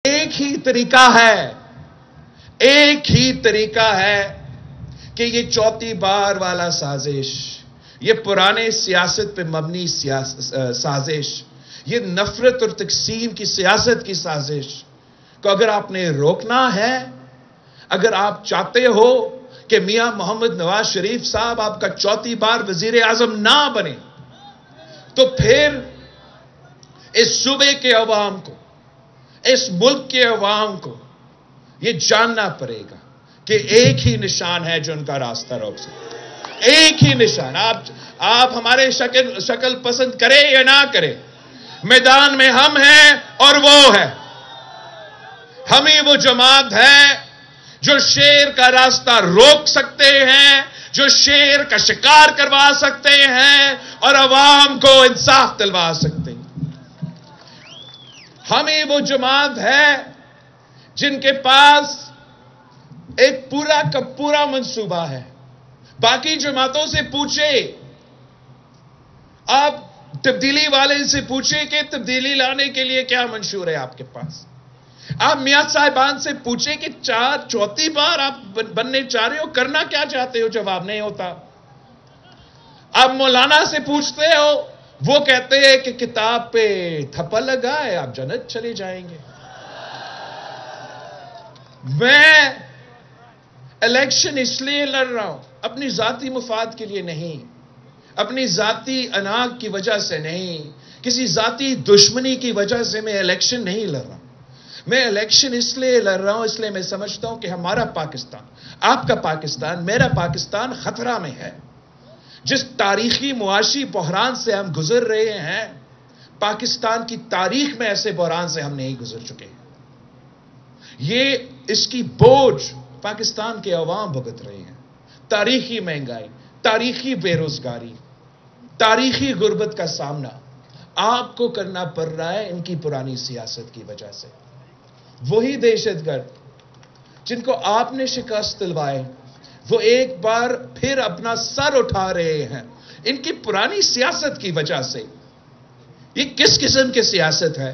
ایک ہی طریقہ ہے، ایک ہی طریقہ ہے کہ یہ چوتھی بار والا سازش، یہ پرانے سیاست پہ مبنی سازش، یہ نفرت اور تقسیم کی سیاست کی سازش کو اگر آپ نے روکنا ہے، اگر آپ چاہتے ہو کہ میاں محمد نواز شریف صاحب آپ کا چوتھی بار وزیر اعظم نہ بنے، تو پھر اس صوبے کے عوام کو، اس ملک کے عوام کو یہ جاننا پڑے گا کہ ایک ہی نشان ہے جو ان کا راستہ روک سکتا ہے، ایک ہی نشان۔ آپ ہمارے شکل پسند کریں یا نہ کریں، میدان میں ہم ہیں اور وہ ہے، ہمیں وہ جماعت ہے جو شیر کا راستہ روک سکتے ہیں، جو شیر کا شکار کروا سکتے ہیں اور عوام کو انصاف دلوا سکتے ہیں۔ ہمیں وہ جماعت ہے جن کے پاس ایک پورا کا پورا منصوبہ ہے۔ باقی جماعتوں سے پوچھے، آپ تبدیلی والے سے پوچھیں کہ تبدیلی لانے کے لیے کیا منشور ہے آپ کے پاس۔ آپ میاں صاحبان سے پوچھیں کہ چوتھی بار آپ بننے چاہ رہے ہو، کرنا کیا چاہتے ہو، جواب نہیں ہوتا۔ آپ مولانا سے پوچھتے ہو، وہ کہتے ہیں کہ کتاب پہ تھپا لگا ہے، آپ جنت چلے جائیں گے۔ میں الیکشن اس لیے لڑ رہا ہوں، اپنی ذاتی مفاد کے لیے نہیں، اپنی ذاتی اناق کی وجہ سے نہیں، کسی ذاتی دشمنی کی وجہ سے میں الیکشن نہیں لڑ رہا ہوں۔ میں الیکشن اس لیے لڑ رہا ہوں، اس لیے میں سمجھتا ہوں کہ ہمارا پاکستان، آپ کا پاکستان، میرا پاکستان خطرہ میں ہے۔ جس تاریخی معاشی بحران سے ہم گزر رہے ہیں، پاکستان کی تاریخ میں ایسے بحران سے ہم نہیں گزر چکے۔ یہ اس کی بوجھ پاکستان کے عوام بھگت رہے ہیں۔ تاریخی مہنگائی، تاریخی بے روزگاری، تاریخی غربت کا سامنا آپ کو کرنا پڑ رہا ہے ان کی پرانی سیاست کی وجہ سے۔ وہی دہشت گرد جن کو آپ نے شکست دلوائے، وہ ایک بار پھر اپنا سر اٹھا رہے ہیں ان کی پرانی سیاست کی وجہ سے۔ یہ کس قسم کی سیاست ہے؟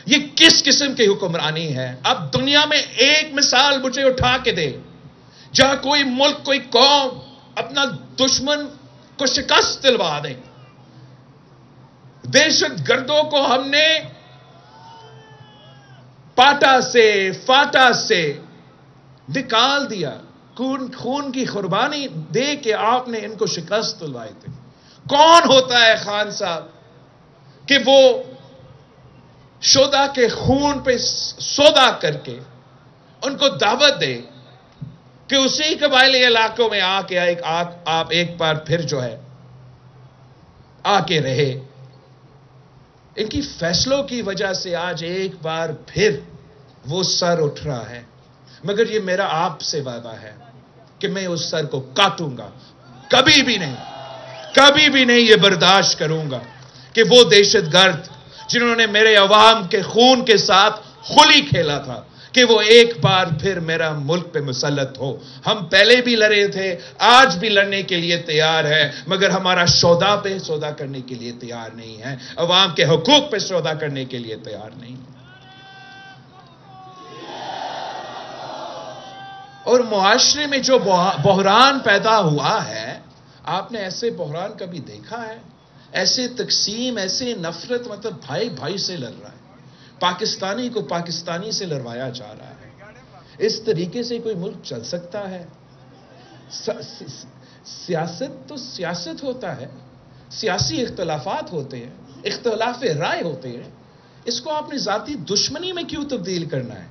یہ کس قسم کی حکمرانی ہے؟ اب دنیا میں ایک مثال مجھے اٹھا کے دے جہاں کوئی ملک، کوئی قوم اپنا دشمن کو شکست دلوا دے۔ دہشت گردوں کو ہم نے پاٹا سے، فاٹا سے نکال دیا، خون کی قربانی دے کے آپ نے ان کو شکست دلوائی تھی۔ کون ہوتا ہے خان صاحب کہ وہ شہداء کے خون پہ سودا کر کے ان کو دعوت دے کہ اسی قبائلی علاقوں میں آ کے آپ ایک بار پھر جو ہے آ کے رہے۔ ان کی فیصلوں کی وجہ سے آج ایک بار پھر وہ سر اٹھ رہا ہے، مگر یہ میرا آپ سے وعدہ ہے کہ میں اس سر کو کاٹوں گا، کبھی بھی نہیں یہ برداشت کروں گا کہ وہ دہشت گرد جنہوں نے میرے عوام کے خون کے ساتھ ہولی کھیلا تھا کہ وہ ایک بار پھر میرا ملک پہ مسلط ہو۔ ہم پہلے بھی لڑے تھے، آج بھی لڑنے کے لیے تیار ہے، مگر ہمارا سودا پہ سودا کرنے کے لیے تیار نہیں ہے، عوام کے حقوق پہ سودا کرنے کے لیے تیار نہیں۔ اور معاشرے میں جو بحران پیدا ہوا ہے، آپ نے ایسے بحران کبھی دیکھا ہے؟ ایسے تقسیم، ایسے نفرت، مطلب بھائی بھائی سے لڑ رہا ہے، پاکستانی کو پاکستانی سے لڑوایا جا رہا ہے۔ اس طریقے سے کوئی ملک چل سکتا ہے؟ سیاست تو سیاست ہوتا ہے، سیاسی اختلافات ہوتے ہیں، اختلاف رائے ہوتے ہیں، اس کو آپ نے ذاتی دشمنی میں کیوں تبدیل کرنا ہے؟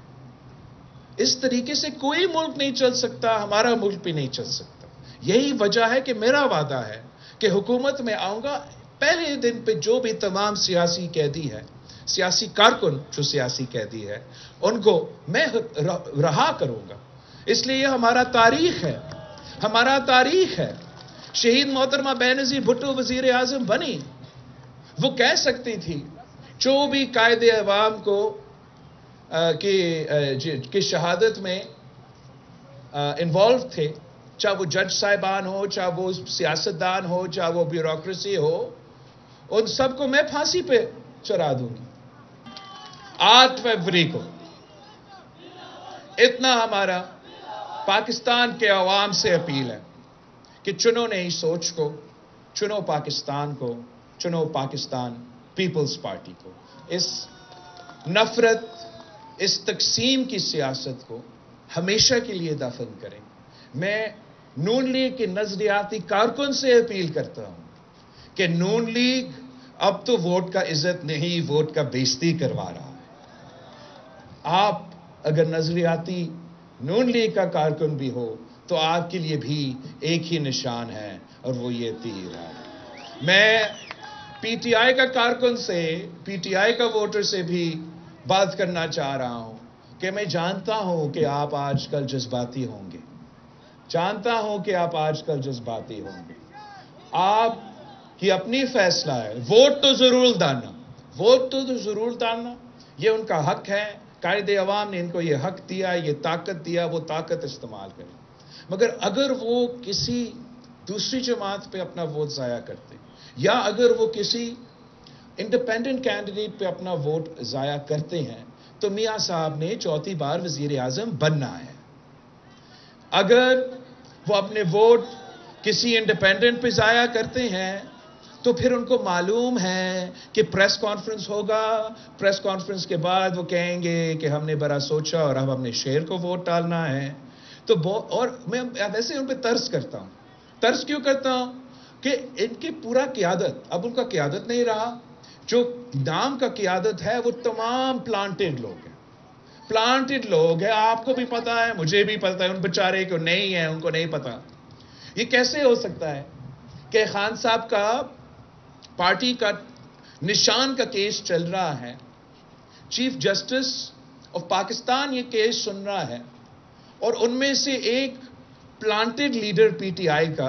اس طریقے سے کوئی ملک نہیں چل سکتا، ہمارا ملک بھی نہیں چل سکتا۔ یہی وجہ ہے کہ میرا وعدہ ہے کہ حکومت میں آؤں گا، پہلے دن پہ جو بھی تمام سیاسی قیدی ہے، سیاسی کارکن جو سیاسی قیدی ہے، ان کو میں رہا کروں گا۔ اس لیے یہ ہمارا تاریخ ہے، ہمارا تاریخ ہے۔ شہید محترمہ بینظیر بھٹو وزیر اعظم بنی، وہ کہہ سکتی تھی جو بھی قائد عوام کو کی شہادت میں انوالو تھے، چاہے وہ جج صاحبان ہو، چاہے وہ سیاستدان ہو، چاہے وہ بیوروکریسی ہو، ان سب کو میں پھانسی پہ چڑھا دوں گی۔ 8 فروری کو اتنا ہمارا پاکستان کے عوام سے اپیل ہے کہ چنو نئی سوچ کو، چنو پاکستان کو، چنو پاکستان پیپلز پارٹی کو. اس نفرت، اس تقسیم کی سیاست کو ہمیشہ کے لیے دفن کریں. میں نون لیگ کے نظریاتی کارکن سے اپیل کرتا ہوں کہ نون لیگ اب تو ووٹ کا عزت نہیں، ووٹ کا بےزتی کروا رہا ہے. آپ اگر نظریاتی نون لیگ کا کارکن بھی ہو تو آپ کے لیے بھی ایک ہی نشان ہے اور وہ یہ تیر ہے. میں پی ٹی آئی کا کارکن سے، پی ٹی آئی کا ووٹر سے بھی بات کرنا چاہ رہا ہوں کہ میں جانتا ہوں کہ آپ آج کل جذباتی ہوں گے، جانتا ہوں کہ آپ آج کل جذباتی ہوں گے. آپ کی اپنی فیصلہ ہے، ووٹ تو ضرور ڈالنا، ووٹ تو ضرور ڈالنا، یہ ان کا حق ہے. قائد عوام نے ان کو یہ حق دیا، یہ طاقت دیا، وہ طاقت استعمال کریں. مگر اگر وہ کسی دوسری جماعت پہ اپنا ووٹ ضائع کرتے یا اگر وہ کسی انڈیپینڈنٹ کینڈیڈیٹ پہ اپنا ووٹ ضائع کرتے ہیں تو میاں صاحب نے چوتھی بار وزیر اعظم بننا ہے. اگر وہ اپنے ووٹ کسی انڈیپینڈنٹ پہ ضائع کرتے ہیں تو پھر ان کو معلوم ہے کہ پریس کانفرنس ہوگا، پریس کانفرنس کے بعد وہ کہیں گے کہ ہم نے بڑا سوچا اور اب ہم نے شیر کو ووٹ ڈالنا ہے. تو اور میں ویسے ان پہ ترس کرتا ہوں. ترس کیوں کرتا ہوں؟ کہ ان کی پورا قیادت، اب ان کا قیادت نہیں رہا. جو نام کا قیادت ہے وہ تمام پلانٹڈ لوگ ہیں، پلانٹڈ لوگ ہیں. آپ کو بھی پتا ہے، مجھے بھی پتا ہے، ان بیچارے کو نہیں ہے، ان کو نہیں پتا. یہ کیسے ہو سکتا ہے کہ خان صاحب کا پارٹی کا نشان کا کیس چل رہا ہے، چیف جسٹس آف پاکستان یہ کیس سن رہا ہے اور ان میں سے ایک planted leader P T I کا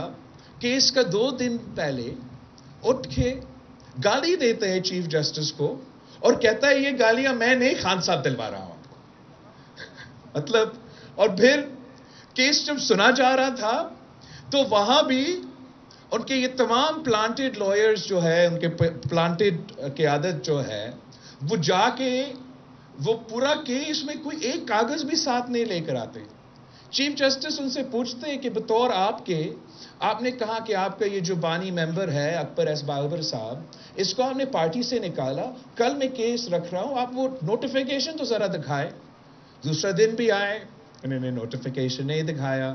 کیس کا 2 دن پہلے اٹھ کے گالی دیتے ہیں چیف جسٹس کو اور کہتا ہے یہ گالیاں میں نہیں، خان صاحب دلوا رہا ہوں. مطلب، اور پھر کیس جب سنا جا رہا تھا تو وہاں بھی ان کے یہ تمام پلانٹڈ لائرز جو ہے، ان کے پلانٹڈ قیادت جو ہے، وہ جا کے وہ پورا کیس میں کوئی ایک کاغذ بھی ساتھ نہیں لے کر آتے. چیف جسٹس ان سے پوچھتے ہیں کہ بطور آپ نے کہا کہ آپ کا یہ جو بانی ممبر ہے اکبر ایس بابر صاحب، اس کو آپ نے پارٹی سے نکالا، کل میں کیس رکھ رہا ہوں، آپ وہ نوٹیفیکیشن تو ذرا دکھائے. دوسرا دن بھی آئے، انہوں نے نوٹیفیکیشن نہیں دکھایا.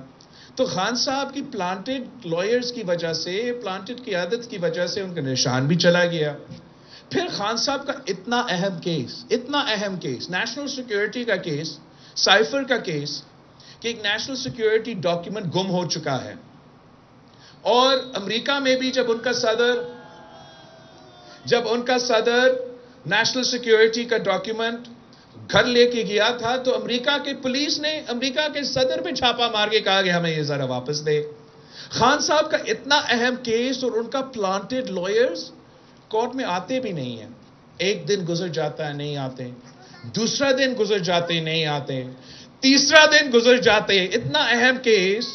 تو خان صاحب کی پلانٹڈ لائرز کی وجہ سے، پلانٹڈ قیادت کی وجہ سے ان کا نشان بھی چلا گیا. پھر خان صاحب کا اتنا اہم کیس، نیشنل سیکیورٹی کا کیس، سائفر کا کیس، کہ ایک نیشنل سیکیورٹی ڈاکیومنٹ گم ہو چکا ہے. اور امریکہ میں بھی جب ان کا صدر نیشنل سیکیورٹی کا ڈاکیومنٹ گھر لے کے گیا تھا تو امریکہ کے پولیس نے امریکہ کے صدر پہ چھاپا مار کے کہا کہ ہمیں یہ ذرا واپس دے. خان صاحب کا اتنا اہم کیس اور ان کا پلانٹڈ لائرز کورٹ میں آتے بھی نہیں ہیں. ایک دن گزر جاتا ہے، نہیں آتے. دوسرا دن گزر جاتے، نہیں آتے. تیسرا دن گزر جاتے. اتنا اہم کیس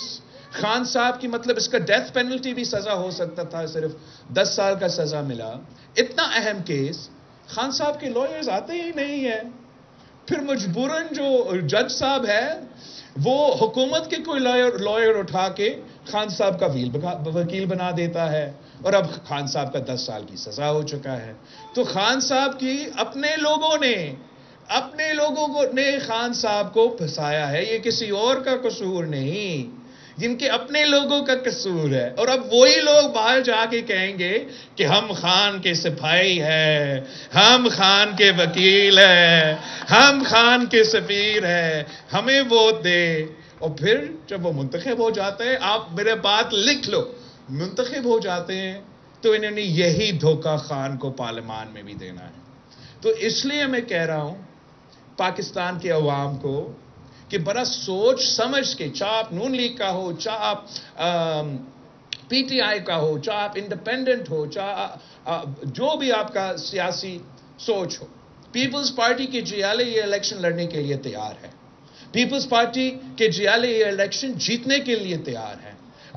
خان صاحب کی، مطلب اس کا ڈیتھ پینلٹی بھی سزا ہو سکتا تھا، صرف 10 سال کا سزا ملا. اتنا اہم کیس، خان صاحب کے لائرز آتے ہی نہیں ہیں. پھر مجبوراً جو جج صاحب ہے وہ حکومت کے کوئی لائر اٹھا کے خان صاحب کا وکیل بنا دیتا ہے اور اب خان صاحب کا 10 سال کی سزا ہو چکا ہے. تو خان صاحب کی اپنے لوگوں نے خان صاحب کو پھنسایا ہے. یہ کسی اور کا قصور نہیں، جن کے اپنے لوگوں کا قصور ہے. اور اب وہی لوگ باہر جا کے کہیں گے کہ ہم خان کے سپاہی ہیں، ہم خان کے وکیل ہیں، ہم خان کے سفیر ہیں، ہمیں ووٹ دے. اور پھر جب وہ منتخب ہو جاتے ہیں، آپ میرے بات لکھ لو، منتخب ہو جاتے ہیں تو انہوں نے یہی دھوکہ خان کو پارلیمان میں بھی دینا ہے. تو اس لیے میں کہہ رہا ہوں پاکستان کے عوام کو کہ بڑا سوچ سمجھ کے، چاہے آپ نون لیگ کا ہو، چاہے آپ پی ٹی آئی کا ہو، چاہے آپ انڈیپینڈنٹ ہو، چاہے جو بھی آپ کا سیاسی سوچ ہو، پیپلز پارٹی کے جیالے یہ الیکشن لڑنے کے لیے تیار ہے. پیپلز پارٹی کے جیالے یہ الیکشن جیتنے کے لیے تیار ہے.